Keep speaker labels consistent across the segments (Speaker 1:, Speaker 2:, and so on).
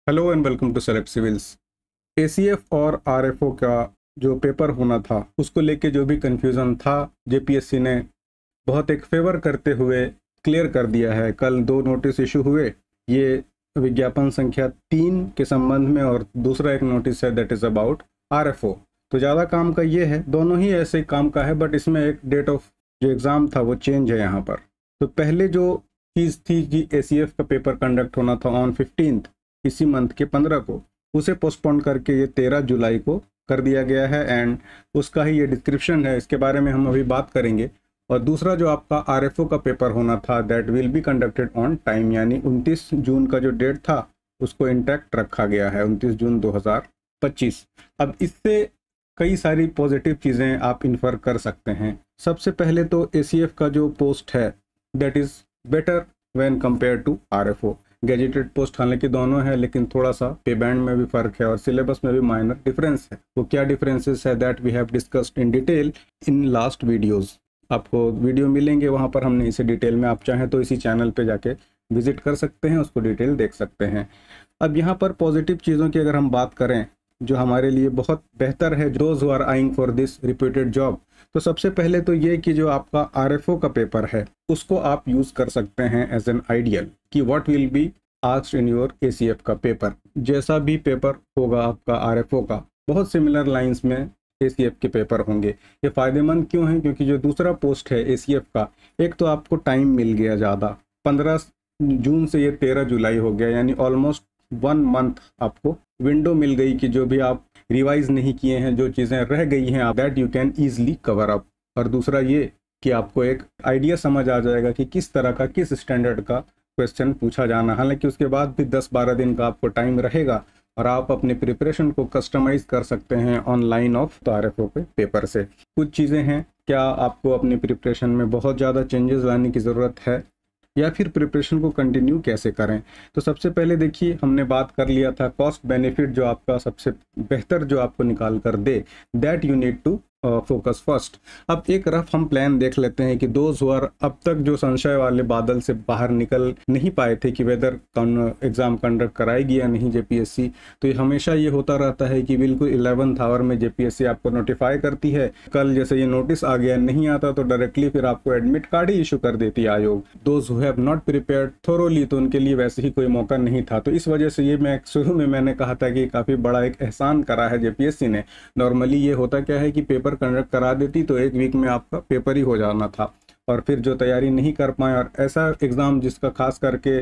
Speaker 1: Hello and welcome to select civils. ACF और RFO का जो पेपर होना था उसको लेके जो भी कंफ्यूजन था जेपीएससी ने बहुत एक फेवर करते हुए क्लियर कर दिया है। कल 2 नोटिस इशू हुए, ये विज्ञापन संख्या 3 के संबंध में और दूसरा एक नोटिस है दैट इज़ अबाउट आरएफओ। तो ज़्यादा काम का ये है, दोनों ही ऐसे काम का है, बट इसमें एक डेट ऑफ जो एग्ज़ाम था वो चेंज है यहाँ पर। तो पहले जो चीज़ थी कि एसीएफ का पेपर कंडक्ट होना था ऑन 15 इसी मंथ के 15 को, उसे पोस्टपोन करके ये 13 जुलाई को कर दिया गया है एंड उसका ही ये डिस्क्रिप्शन है, इसके बारे में हम अभी बात करेंगे। और दूसरा जो आपका आरएफओ का पेपर होना था that will be conducted on time, यानी 29 जून का जो डेट था उसको इंटैक्ट रखा गया है, 29 जून 2025। अब इससे कई सारी पॉजिटिव चीज़ें आप इन्फर कर सकते हैं। सबसे पहले तो एसीएफ का जो पोस्ट है that is better when compare to RFO. Gazetted post हालांकि दोनों है, लेकिन थोड़ा सा पे बैंड में भी फर्क है और सिलेबस में भी माइनर डिफरेंस है। वो क्या डिफरेंसेस है that we have discussed in detail in last videos. आपको वीडियो मिलेंगे वहाँ पर, हमने इसे डिटेल में, आप चाहें तो इसी चैनल पे जाके विजिट कर सकते हैं, उसको डिटेल देख सकते हैं। अब यहाँ पर पॉजिटिव चीज़ों की अगर हम बात करें जो हमारे लिए बहुत बेहतर है, those who are eyeing for this reputed job, तो सबसे पहले तो ये कि जो आपका आरएफओ का पेपर है उसको आप यूज़ कर सकते हैं एज एन आइडियल कि what will be asked in your ACF का पेपर। जैसा भी पेपर होगा आपका आरएफओ का, बहुत सिमिलर लाइंस में एसीएफ के पेपर होंगे। ये फ़ायदेमंद क्यों है? क्योंकि जो दूसरा पोस्ट है एसीएफ का, एक तो आपको टाइम मिल गया ज़्यादा, 15 जून से ये 13 जुलाई हो गया, यानी ऑलमोस्ट 1 मंथ आपको विंडो मिल गई कि जो भी आप रिवाइज नहीं किए हैं, जो चीज़ें रह गई हैं, that you can easily cover up. और दूसरा ये कि आपको एक आइडिया समझ आ जाएगा कि किस तरह का, किस स्टैंडर्ड का क्वेश्चन पूछा जाना। हालांकि उसके बाद भी 10-12 दिन का आपको टाइम रहेगा और आप अपने प्रिपरेशन को कस्टमाइज कर सकते हैं ऑनलाइन ऑफ आरएफओ के पेपर से। कुछ चीज़ें हैं, क्या आपको अपनी प्रिपरेशन में बहुत ज़्यादा चेंजेस लाने की ज़रूरत है या फिर प्रिपरेशन को कंटिन्यू कैसे करें? तो सबसे पहले देखिए, हमने बात कर लिया था कॉस्ट बेनिफिट, जो आपका सबसे बेहतर जो आपको निकाल कर दे, that you need to focus first. अब एक रफ हम प्लान देख लेते हैं कि दोज हु आर अब तक जो संशय वाले बादल से बाहर निकल नहीं पाए थे कि वेदर एग्जाम कंडक्ट कराएगी या नहीं जेपीएससी, तो ये हमेशा ये होता रहता है कि बिल्कुल 11th आवर में जेपीएससी आपको नोटिफाई करती है। कल जैसे ये नोटिस आ गया, नहीं आता तो डायरेक्टली फिर आपको एडमिट कार्ड ही इशू कर देती है आयोग। Those who have not prepared thoroughly, तो उनके लिए वैसे ही कोई मौका नहीं था। तो इस वजह से ये मैं शुरू में मैंने कहा था कि काफ़ी बड़ा एक एहसान करा है जेपीएससी ने। नॉर्मली ये होता क्या है कि पेपर कंडक्ट करा देती तो 1 वीक में आपका पेपर ही हो जाना था, और फिर जो तैयारी नहीं कर पाए, और ऐसा एग्ज़ाम जिसका खास करके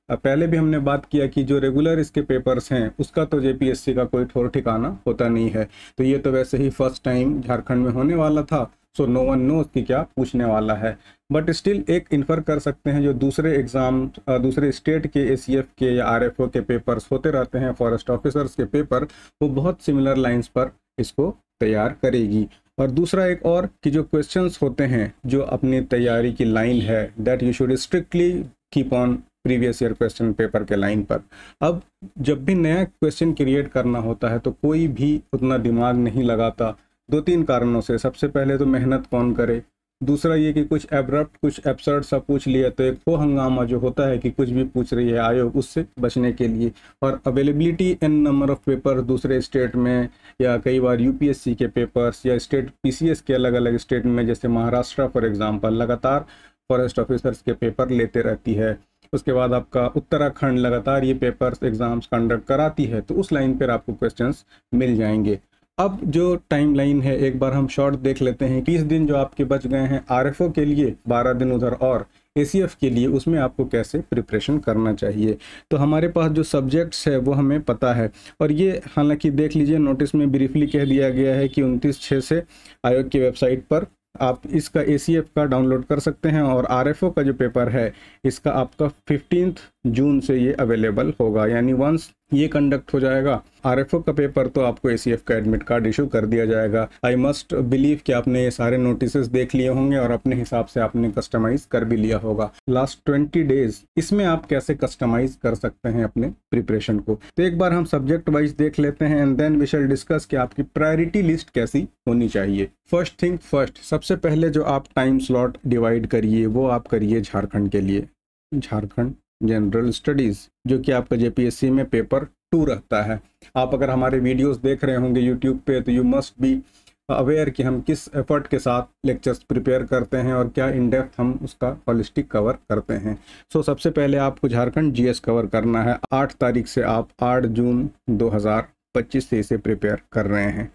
Speaker 1: पहले भी हमने बात किया कि जो रेगुलर इसके पेपर्स हैं उसका तो जेपीएससी का कोई ठौर ठिकाना होता नहीं है। तो ये तो वैसे ही फर्स्ट टाइम झारखंड में होने वाला था, सो नो वन नोज कि क्या पूछने वाला है। बट स्टिल एक इन्फर कर सकते हैं, जो दूसरे एग्ज़ाम दूसरे स्टेट के एसीएफ के या आरएफओ के पेपर्स होते रहते हैं, फॉरेस्ट ऑफिसर्स के पेपर, वो बहुत सिमिलर लाइंस पर इसको तैयार करेगी। और दूसरा एक और कि जो क्वेश्चंस होते हैं, जो अपनी तैयारी की लाइन है, that you should strictly keep on previous year question paper के लाइन पर। अब जब भी नया क्वेश्चन क्रिएट करना होता है तो कोई भी उतना दिमाग नहीं लगाता, 2-3 कारणों से। सबसे पहले तो मेहनत कौन करे, दूसरा ये कि कुछ एब्रप्ट, कुछ एब्सर्ड सा पूछ लिया तो एक वो हंगामा जो होता है कि कुछ भी पूछ रही है आयोग, उससे बचने के लिए। और availability an number of paper दूसरे स्टेट में, या कई बार यूपीएससी के पेपर्स या स्टेट पीसीएस के अलग अलग स्टेट में, जैसे महाराष्ट्र फॉर एग्जांपल लगातार फॉरेस्ट ऑफिसर्स के पेपर लेते रहती है। उसके बाद आपका उत्तराखंड लगातार ये पेपर्स एग्जाम्स कंडक्ट कराती है, तो उस लाइन पर आपको क्वेश्चंस मिल जाएंगे। अब जो टाइमलाइन है एक बार हम शॉर्ट देख लेते हैं। 30 दिन जो आपके बच गए हैं आरएफओ के लिए, 12 दिन उधर और एसीएफ के लिए, उसमें आपको कैसे प्रिपरेशन करना चाहिए। तो हमारे पास जो सब्जेक्ट्स है वो हमें पता है, और ये हालांकि देख लीजिए नोटिस में ब्रीफली कह दिया गया है कि 29/6 से आयोग की वेबसाइट पर आप इसका एसीएफ का डाउनलोड कर सकते हैं, और आरएफओ का जो पेपर है इसका आपका 15 जून से ये अवेलेबल होगा। यानी वंस ये कंडक्ट हो जाएगा आरएफओ का पेपर, तो आपको एसीएफ का एडमिट कार्ड इशू कर दिया जाएगा। आई मस्ट बिलीव कि आपने ये सारे नोटिसेस देख लिए होंगे और अपने हिसाब से आपने कस्टमाइज कर भी लिया होगा। लास्ट 20 डेज इसमें आप कैसे कस्टमाइज कर सकते हैं अपने प्रिपरेशन को, तो एक बार हम सब्जेक्ट वाइज देख लेते हैं and then we shall discuss कि आपकी प्रायोरिटी लिस्ट कैसी होनी चाहिए। फर्स्ट थिंग फर्स्ट, सबसे पहले जो आप टाइम स्लॉट डिवाइड करिए वो आप करिए झारखंड के लिए, झारखंड जनरल स्टडीज़, जो कि आपका जेपीएससी में पेपर 2 रहता है। आप अगर हमारे वीडियोस देख रहे होंगे यूट्यूब पे तो यू मस्ट बी अवेयर कि हम किस एफर्ट के साथ लेक्चर्स प्रिपेयर करते हैं और क्या इन डेप्थ हम उसका होलिस्टिक कवर करते हैं। सो सबसे पहले आपको झारखंड जीएस कवर करना है। 8 तारीख से आप 8 जून 2025 से इसे प्रिपेयर कर रहे हैं।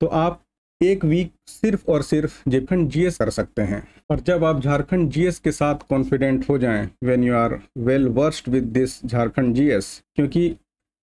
Speaker 1: तो आप एक वीक सिर्फ और सिर्फ झारखंड जीएस कर सकते हैं। और जब आप झारखंड जीएस के साथ कॉन्फिडेंट हो जाएं, when you are well versed with this Jharkhand GS, क्योंकि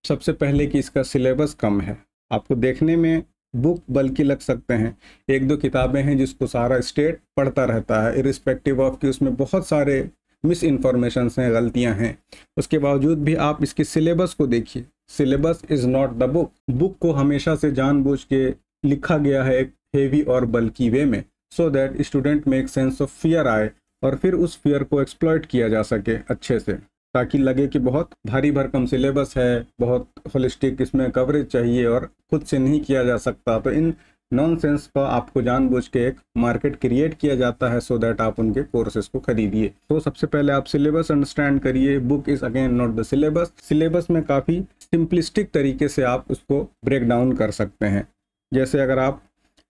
Speaker 1: सबसे पहले कि इसका सिलेबस कम है, आपको देखने में बुक बल्कि लग सकते हैं। 1-2 किताबें हैं जिसको सारा स्टेट पढ़ता रहता है, इरिस्पेक्टिव ऑफ कि उसमें बहुत सारे मिस इन्फॉर्मेशन हैं, गलतियां हैं। उसके बावजूद भी आप इसके सिलेबस को देखिए। Syllabus is not the book. Book को हमेशा से जानबूझ के लिखा गया है एक हेवी और बल्कि वे में, सो दैट स्टूडेंट में एक सेंस ऑफ फियर आए और फिर उस फियर को एक्सप्लॉइट किया जा सके अच्छे से, ताकि लगे कि बहुत भारी भरकम सिलेबस है, बहुत होलिस्टिक इसमें कवरेज चाहिए और खुद से नहीं किया जा सकता। तो इन नॉनसेंस का आपको जानबूझ के एक मार्केट क्रिएट किया जाता है, सो दैट आप उनके कोर्सेज को खरीदिए। तो सबसे पहले आप सिलेबस अंडरस्टैंड करिए। Book is again not the syllabus. Syllabus में काफ़ी सिंपलिस्टिक तरीके से आप उसको ब्रेक डाउन कर सकते हैं। जैसे अगर आप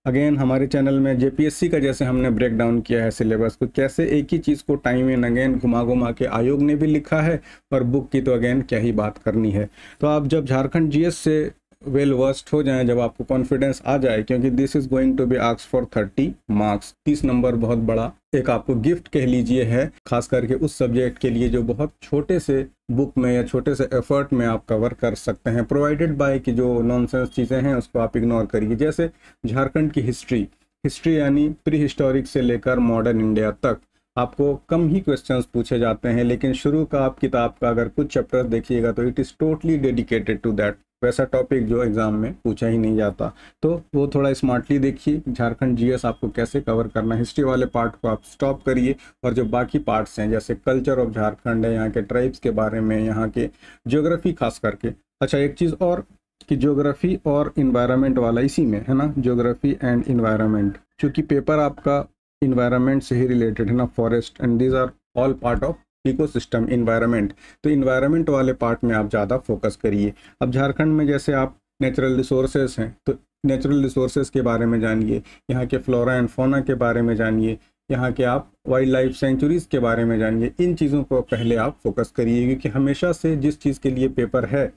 Speaker 1: अगेन हमारे चैनल में जेपीएससी का जैसे हमने ब्रेक डाउन किया है सिलेबस को, कैसे एक ही चीज़ को टाइम एंड अगेन घुमा घुमा के आयोग ने भी लिखा है, और बुक की तो अगेन क्या ही बात करनी है। तो आप जब झारखंड जीएस से वेल वर्स्ड हो जाएं, जब आपको कॉन्फिडेंस आ जाए, क्योंकि this is going to be asked for 30 marks, 30 नंबर बहुत बड़ा एक आपको गिफ्ट कह लीजिए है, खास करके उस सब्जेक्ट के लिए जो बहुत छोटे से बुक में या छोटे से एफर्ट में आप कवर कर सकते हैं, प्रोवाइडेड बाय कि जो नॉनसेंस चीज़ें हैं उसको आप इग्नोर करिए। जैसे झारखंड की हिस्ट्री यानी प्री हिस्टोरिक से लेकर मॉडर्न इंडिया तक आपको कम ही क्वेश्चंस पूछे जाते हैं, लेकिन शुरू का आप किताब का अगर कुछ चैप्टर देखिएगा तो it is totally dedicated to that, वैसा टॉपिक जो एग्जाम में पूछा ही नहीं जाता। तो वो थोड़ा स्मार्टली देखिए झारखंड जीएस आपको कैसे कवर करना है। हिस्ट्री वाले पार्ट को आप स्टॉप करिए, और जो बाकी पार्ट्स हैं जैसे कल्चर ऑफ झारखंड है, यहाँ के ट्राइब्स के बारे में, यहाँ के ज्योग्राफी खास करके। अच्छा, एक चीज़ और कि ज्योग्राफी और इन्वायरमेंट वाला इसी में है ना, ज्योग्राफी एंड इन्वायरमेंट, क्योंकि पेपर आपका इन्वायरमेंट से ही रिलेटेड है ना, forest and these are all part of ecosystem environment. तो इन्वायरमेंट वाले पार्ट में आप ज़्यादा फोकस करिए। अब झारखंड में जैसे आप नेचुरल रिसोर्सेज हैं, तो नेचुरल रिसोर्सेज के बारे में जानिए, यहाँ के फ्लोरा एंड फौना के बारे में जानिए, यहाँ के आप वाइल्ड लाइफ सेंचुरीज़ के बारे में जानिए। इन चीज़ों को पहले आप फोकस करिए, क्योंकि हमेशा से जिस चीज़ के लिए पेपर है,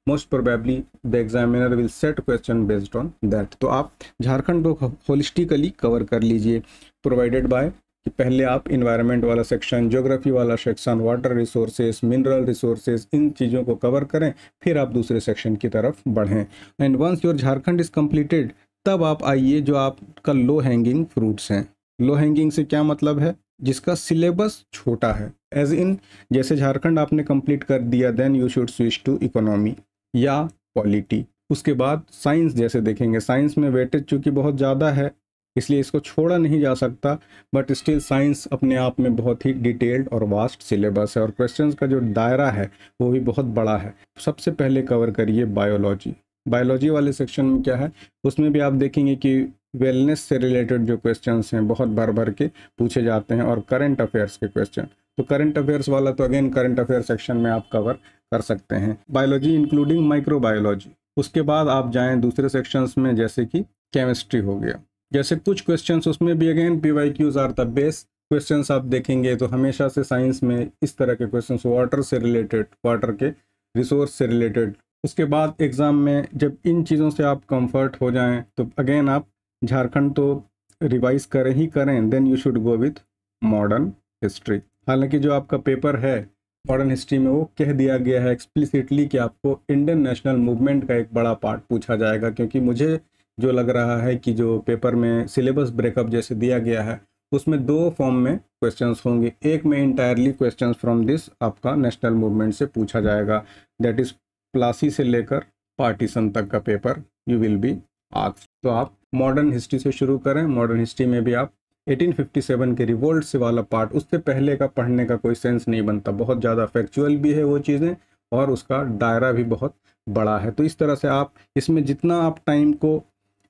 Speaker 1: most probably the examiner will set question based on that. तो आप झारखंड को होलिस्टिकली कवर कर लीजिए, प्रोवाइडेड बाय कि पहले आप इन्वायरमेंट वाला सेक्शन, ज्योग्राफी वाला section, water resources, mineral resources, इन चीज़ों को कवर करें, फिर आप दूसरे सेक्शन की तरफ बढ़ें। And once your Jharkhand is completed, तब आप आइए जो आपका लो हैंगिंग फ्रूट्स हैं। लो हैंगिंग से क्या मतलब है? जिसका सिलेबस छोटा है, एज इन जैसे झारखंड आपने कंप्लीट कर दिया, then you should switch to economy या पॉलिटी। उसके बाद साइंस जैसे देखेंगे, साइंस में वेटेज चूँकि बहुत ज़्यादा है इसलिए इसको छोड़ा नहीं जा सकता, बट स्टिल साइंस अपने आप में बहुत ही डिटेल्ड और वास्ट सिलेबस है, और क्वेश्चंस का जो दायरा है वो भी बहुत बड़ा है। सबसे पहले कवर करिए बायोलॉजी। बायोलॉजी वाले सेक्शन में क्या है, उसमें भी आप देखेंगे कि वेलनेस से रिलेटेड जो क्वेश्चंस हैं बहुत भर भर के पूछे जाते हैं, और करंट अफेयर्स के क्वेश्चन। तो करंट अफेयर्स वाला तो अगेन करंट अफेयर सेक्शन में आप कवर कर सकते हैं, बायोलॉजी इंक्लूडिंग माइक्रोबायोलॉजी। उसके बाद आप जाएं दूसरे सेक्शंस में, जैसे कि केमिस्ट्री हो गया। जैसे कुछ क्वेश्चंस उसमें भी again PYQs are the best questions आप देखेंगे, तो हमेशा से साइंस में इस तरह के क्वेश्चंस, वाटर से रिलेटेड, वाटर के रिसोर्स से रिलेटेड। उसके बाद एग्ज़ाम में जब इन चीज़ों से आप कंफर्ट हो जाएं, तो अगेन आप झारखंड तो रिवाइज करें ही करें, then you should go with modern history. हालांकि जो आपका पेपर है मॉडर्न हिस्ट्री में, वो कह दिया गया है एक्सप्लिसिटली कि आपको इंडियन नेशनल मूवमेंट का एक बड़ा पार्ट पूछा जाएगा, क्योंकि मुझे जो लग रहा है कि जो पेपर में सिलेबस ब्रेकअप जैसे दिया गया है, उसमें 2 फॉर्म में क्वेश्चंस होंगे। एक में इंटायरली क्वेश्चंस फ्रॉम दिस आपका नेशनल मूवमेंट से पूछा जाएगा, दैट इज़ प्लासी से लेकर पार्टीशन तक का paper you will be asked. तो आप मॉडर्न हिस्ट्री से शुरू करें। मॉडर्न हिस्ट्री में भी आप 1857 के रिवोल्ट से वाला पार्ट, उससे पहले का पढ़ने का कोई सेंस नहीं बनता, बहुत ज़्यादा फैक्चुअल भी है वो चीज़ें, और उसका दायरा भी बहुत बड़ा है। तो इस तरह से आप इसमें जितना आप टाइम को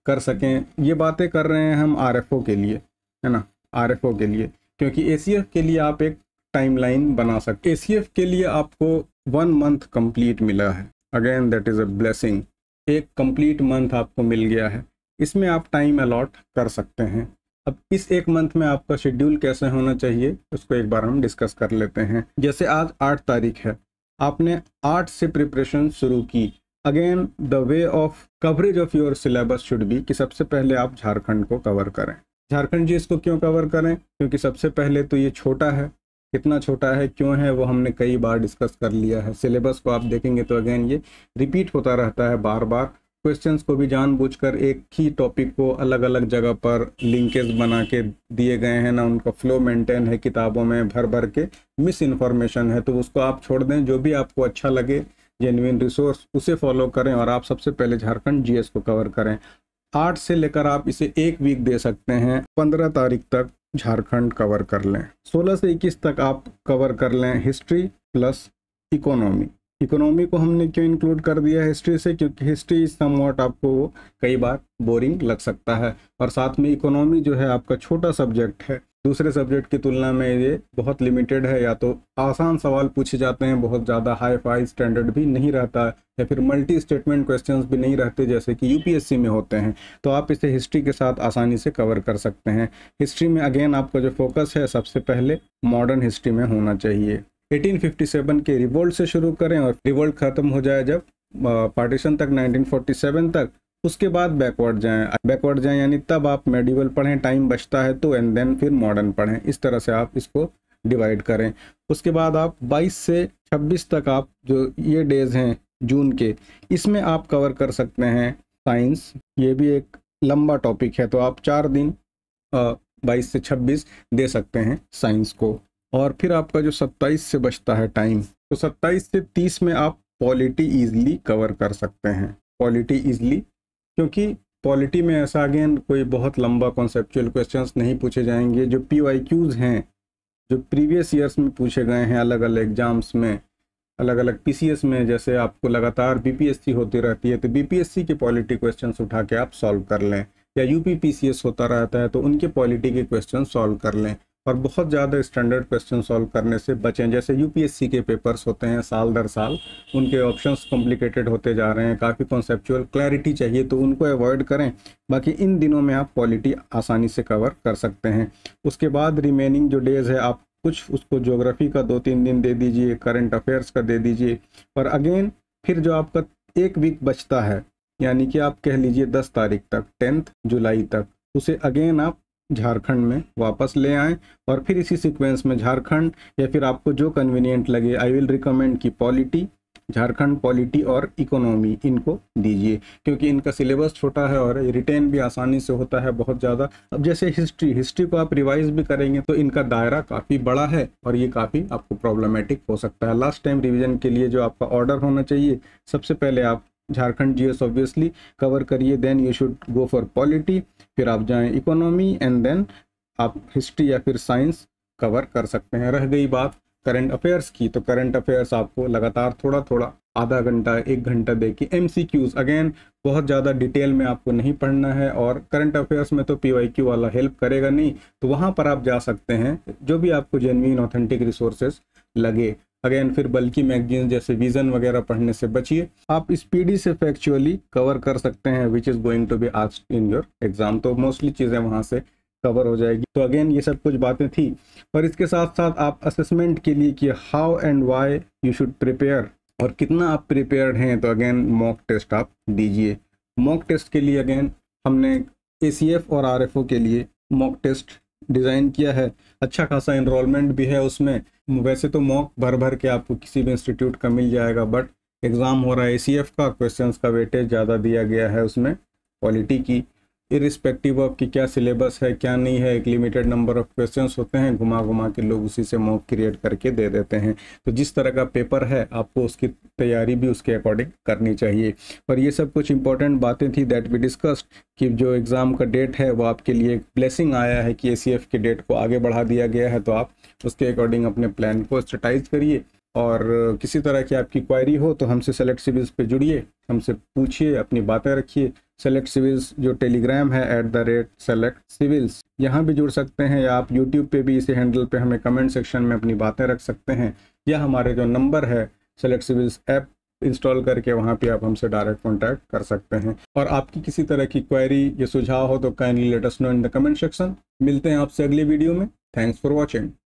Speaker 1: कर सकें, ये बातें कर रहे हैं हम RFO के लिए, है ना, RFO के लिए, क्योंकि ACF के लिए आप एक टाइमलाइन बना सकते। ACF के लिए आपको 1 मंथ कंप्लीट मिला है, again that is a blessing. एक कंप्लीट मंथ आपको मिल गया है, इसमें आप टाइम अलॉट कर सकते हैं। अब इस एक मंथ में आपका शेड्यूल कैसे होना चाहिए उसको एक बार हम डिस्कस कर लेते हैं। जैसे आज 8 तारीख है, आपने 8 से प्रिपरेशन शुरू की। Again the way of coverage of your syllabus should be कि सबसे पहले आप झारखंड को कवर करें। झारखंड जी इसको क्यों कवर करें? क्योंकि सबसे पहले तो ये छोटा है। कितना छोटा है, क्यों है, वो हमने कई बार डिस्कस कर लिया है। सिलेबस को आप देखेंगे तो अगेन ये रिपीट होता रहता है बार बार। क्वेश्चंस को भी जानबूझकर एक ही टॉपिक को अलग अलग जगह पर लिंकेज बना के दिए गए हैं ना, उनका फ्लो मेंटेन है किताबों में भर भर के, मिस इन्फॉर्मेशन है, तो उसको आप छोड़ दें। जो भी आपको अच्छा लगे जेन्युइन रिसोर्स उसे फॉलो करें और आप सबसे पहले झारखंड जीएस को कवर करें। 8 से लेकर आप इसे 1 वीक दे सकते हैं, 15 तारीख तक झारखंड कवर कर लें। 16 से 21 तक आप कवर कर लें हिस्ट्री प्लस इकोनॉमी। इकोनॉमी को हमने क्यों इंक्लूड कर दिया है हिस्ट्री से? क्योंकि हिस्ट्री समवॉट आपको कई बार बोरिंग लग सकता है, और साथ में इकोनॉमी जो है आपका छोटा सब्जेक्ट है, दूसरे सब्जेक्ट की तुलना में ये बहुत लिमिटेड है। या तो आसान सवाल पूछे जाते हैं, बहुत ज़्यादा हाई फाई स्टैंडर्ड भी नहीं रहता, या फिर मल्टी स्टेटमेंट क्वेश्चंस भी नहीं रहते जैसे कि यूपीएससी में होते हैं। तो आप इसे हिस्ट्री के साथ आसानी से कवर कर सकते हैं। हिस्ट्री में अगेन आपका जो फोकस है सबसे पहले मॉडर्न हिस्ट्री में होना चाहिए। 1857 के रिवोल्ट से शुरू करें और रिवोल्ट खत्म हो जाए जब पार्टीशन तक 1947 तक, उसके बाद बैकवर्ड जाएं यानी तब आप मेडिवल पढ़ें, टाइम बचता है तो, एंड देन फिर मॉडर्न पढ़ें। इस तरह से आप इसको डिवाइड करें। उसके बाद आप 22 से 26 तक आप जो ये डेज हैं जून के, इसमें आप कवर कर सकते हैं साइंस। ये भी एक लंबा टॉपिक है, तो आप 4 दिन 22 से 26 दे सकते हैं साइंस को। और फिर आपका जो 27 से बचता है टाइम, तो 27 से 30 में आप पॉलिटी ईजिली कवर कर सकते हैं। पॉलिटी ईजिली, क्योंकि पॉलिटी में ऐसा अगेन कोई बहुत लंबा कॉन्सेप्चुअल क्वेश्चंस नहीं पूछे जाएंगे। जो PYQs हैं, जो प्रीवियस ईयर्स में पूछे गए हैं अलग अलग एग्जाम्स में, अलग अलग PCS में, जैसे आपको लगातार BPSC होती रहती है तो BPSC के पॉलिटी क्वेश्चंस उठा के आप सॉल्व कर लें, या UP PCS होता रहता है तो उनके पॉलिटी के क्वेश्चन सॉल्व कर लें। और बहुत ज़्यादा स्टैंडर्ड क्वेश्चन सॉल्व करने से बचें। जैसे UPSC के पेपर्स होते हैं साल दर साल, उनके ऑप्शंस कॉम्प्लिकेटेड होते जा रहे हैं, काफ़ी कॉन्सेप्चुअल क्लैरिटी चाहिए, तो उनको अवॉइड करें। बाकी इन दिनों में आप पॉलिटी आसानी से कवर कर सकते हैं। उसके बाद रिमेनिंग जो डेज़ है आप कुछ उसको ज्योग्राफी का 2-3 दिन दे दीजिए, करंट अफेयर्स का दे दीजिए। और अगेन फिर जो आपका 1 वीक बचता है, यानी कि आप कह लीजिए 10 तारीख तक, 10 जुलाई तक, उसे अगेन आप झारखंड में वापस ले आएं। और फिर इसी सीक्वेंस में झारखंड, या फिर आपको जो कन्वीनियंट लगे, आई विल रिकमेंड कि पॉलिटी, झारखंड पॉलिटी और इकोनॉमी इनको दीजिए, क्योंकि इनका सिलेबस छोटा है और रिटेन भी आसानी से होता है बहुत ज़्यादा। अब जैसे हिस्ट्री को आप रिवाइज भी करेंगे तो इनका दायरा काफ़ी बड़ा है और ये काफ़ी आपको प्रॉब्लमेटिक हो सकता है। लास्ट टाइम रिविजन के लिए जो आपका ऑर्डर होना चाहिए, सबसे पहले आप झारखंड जीएस ऑब्वियसली कवर करिए, then you should go for polity, फिर आप जाएं इकोनॉमी, एंड देन आप हिस्ट्री या फिर साइंस कवर कर सकते हैं। रह गई बात करंट अफेयर्स की, तो करंट अफेयर्स आपको लगातार थोड़ा थोड़ा आधा घंटा 1 घंटा दे के MCQs, अगेन बहुत ज़्यादा डिटेल में आपको नहीं पढ़ना है, और करंट अफेयर्स में तो PYQ वाला हेल्प करेगा नहीं, तो वहाँ पर आप जा सकते हैं जो भी आपको जेन्युइन ऑथेंटिक रिसोर्सेज लगे। अगेन फिर बल्कि मैगजीन जैसे विजन वगैरह पढ़ने से बचिए। आप स्पीडी से फैक्चुअली कवर कर सकते हैं which is going to be asked in your exam, तो मोस्टली चीज़ें वहाँ से कवर हो जाएगी। तो अगेन ये सब कुछ बातें थी। और इसके साथ साथ आप असेसमेंट के लिए कि how and why you should prepare और कितना आप प्रिपेयर्ड हैं, तो अगेन मॉक टेस्ट आप दीजिए। मॉक टेस्ट के लिए अगेन हमने ACF और RFO के लिए मॉक टेस्ट डिज़ाइन किया है। अच्छा खासा इनरोलमेंट भी है उसमें। वैसे तो मॉक भर भर के आपको किसी भी इंस्टीट्यूट का मिल जाएगा, बट एग्ज़ाम हो रहा है ACF का, क्वेश्चंस का वेटेज ज़्यादा दिया गया है उसमें पॉलिटी की, इरिस्पेक्टिव ऑफ कि क्या सिलेबस है क्या नहीं है। एक लिमिटेड नंबर ऑफ क्वेश्चंस होते हैं, घुमा घुमा के लोग उसी से मॉक क्रिएट करके दे देते हैं। तो जिस तरह का पेपर है आपको उसकी तैयारी भी उसके अकॉर्डिंग करनी चाहिए। और ये सब कुछ इंपॉर्टेंट बातें थी दैट वी डिस्कस्ड, कि जो एग्ज़ाम का डेट है वो आपके लिए एक ब्लेसिंग आया है कि ACF के डेट को आगे बढ़ा दिया गया है, तो आप उसके अकॉर्डिंग अपने प्लान को स्ट्रेटाइज करिए। और किसी तरह की आपकी क्वायरी हो तो हमसे सेलेक्ट सिविल्स पे जुड़िए, हमसे पूछिए, अपनी बातें रखिए। सेलेक्ट सिविल्स जो टेलीग्राम है @select civils, यहाँ भी जुड़ सकते हैं, या आप यूट्यूब पे भी इसी हैंडल पे हमें कमेंट सेक्शन में अपनी बातें रख सकते हैं, या हमारे जो नंबर है सेलेक्ट सिविल्स ऐप इंस्टॉल करके वहाँ पे आप हमसे डायरेक्ट कॉन्टैक्ट कर सकते हैं। और आपकी किसी तरह की क्वेरी या सुझाव हो तो kindly let us know in the comment section. मिलते हैं आपसे अगले वीडियो में। Thanks for watching.